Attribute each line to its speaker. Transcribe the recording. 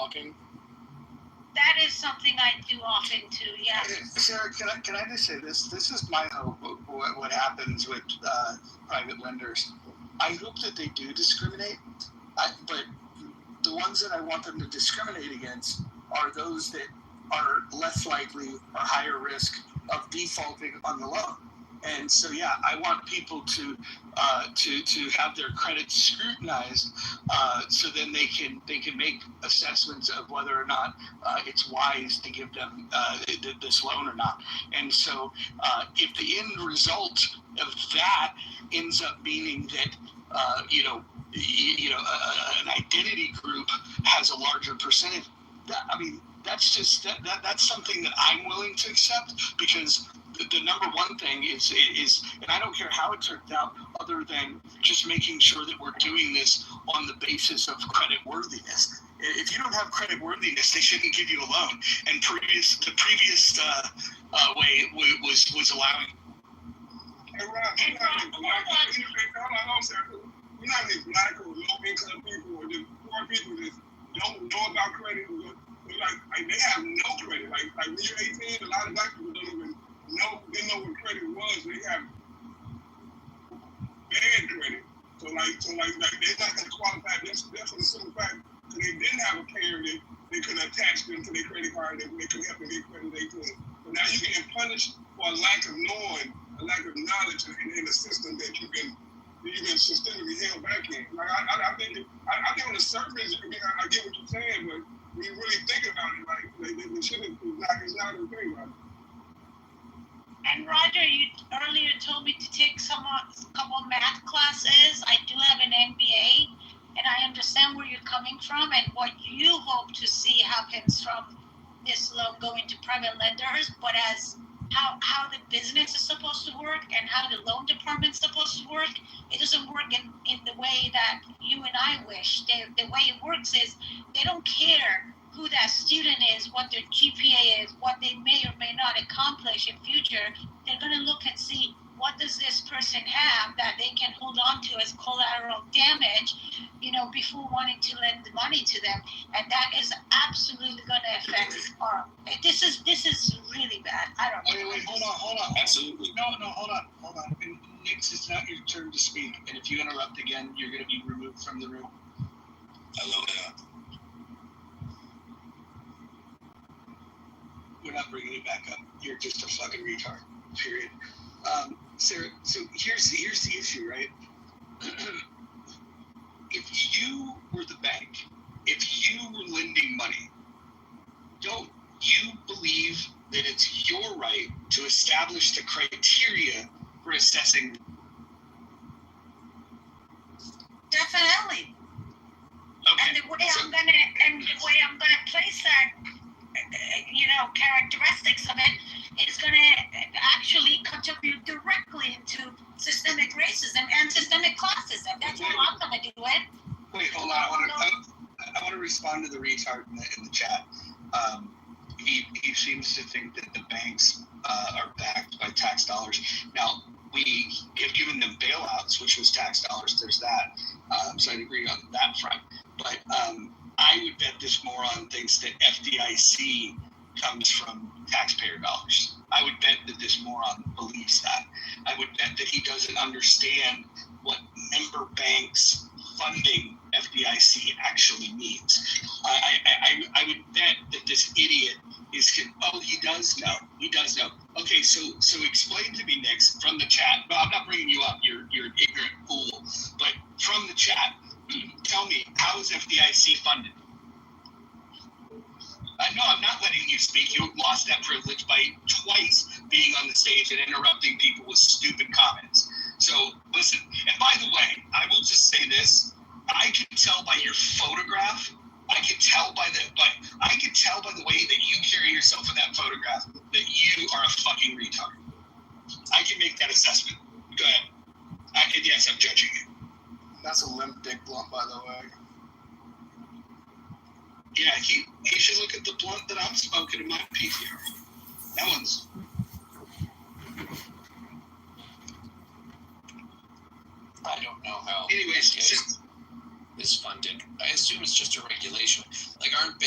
Speaker 1: talking?
Speaker 2: That is something I do often too, yeah.
Speaker 3: Sarah, can I just say this? This is my hope of what happens with private lenders. I hope that they do discriminate, but the ones that I want them to discriminate against are those that are less likely or higher risk of defaulting on the loan. And so, yeah, I want people to have their credits scrutinized, so then they can make assessments of whether or not it's wise to give them this loan or not. And so, if the end result of that ends up meaning that an identity group has a larger percentage, that's just that's something that I'm willing to accept, because the number one thing is, and I don't care how it turns out, other than just making sure that we're doing this on the basis of credit worthiness. If you don't have credit worthiness, they shouldn't give you a loan. And the previous way was allowing.
Speaker 4: Hey, Rob, you're not these black or low-income people or just poor people that don't know about credit. Like they have no credit. Like when you're 18, a lot of black people don't even know what credit was. They have bad credit. So like they're not going to qualify. That's for the simple fact that they didn't have a parent that they could attach them to their credit card that they could help them get credit 18. But now you're getting punished for a lack of knowing, a lack of knowledge in the system that you've been systemically held back in. Like I think on the surface, I get what you're saying, but when you really think about it, like they shouldn't. It's not okay, right?
Speaker 2: And Roger, you earlier told me to take a couple math classes. I do have an MBA, and I understand where you're coming from and what you hope to see happens from this loan going to private lenders. But as how the business is supposed to work and how the loan department is supposed to work, it doesn't work in the way that you and I wish. The way it works is they don't care who that student is, what their GPA is, what they may or may not accomplish in future. They're going to look and see, what does this person have that they can hold on to as collateral damage, before wanting to lend the money to them. And that is absolutely going to affect our. This is really bad. I don't know.
Speaker 3: Wait, hold on. Absolutely. No, hold on. And Nick, it's not your turn to speak. And if you interrupt again, you're going to be removed from the room.
Speaker 5: I love that.
Speaker 3: We're not bringing you back up. You're just a fucking retard. Period. Sarah, so here's the issue, right? If you were the bank, if you were lending money, don't you believe that it's your right to establish the criteria for assessing?
Speaker 2: Definitely.
Speaker 3: Okay.
Speaker 2: And the way I'm gonna place that, characteristics of it is going to actually contribute directly into systemic racism and systemic classism. That's how I'm going to do it.
Speaker 3: Wait, hold on. I want to respond to the retard in the chat. He seems to think that the banks are backed by tax dollars. Now, we have given them bailouts, which was tax dollars. There's that. So I'd agree on that front. But I would bet this moron thinks that FDIC comes from taxpayer dollars. I would bet that this moron believes that. I would bet that he doesn't understand what member banks funding FDIC actually means. I would bet that this idiot he does know. Okay, so explain to me, Nick, from the chat. No, I'm not bringing you up. You're an ignorant fool. But from the chat, tell me, how is FDIC funded? No, I'm not letting you speak. You lost that privilege by twice being on the stage and interrupting people with stupid comments. So listen, and by the way, I will just say this. I can tell by your photograph. I can tell by the way that you carry yourself in that photograph that you are a fucking retard. I can make that assessment. Go ahead. Yes, I'm judging you.
Speaker 1: That's a limp dick blunt, by the way.
Speaker 3: Yeah, he should look at the blunt that I'm smoking in my PCR. That one's.
Speaker 5: I don't know how.
Speaker 3: Anyways,
Speaker 5: is funded. I assume it's just a regulation. Like, aren't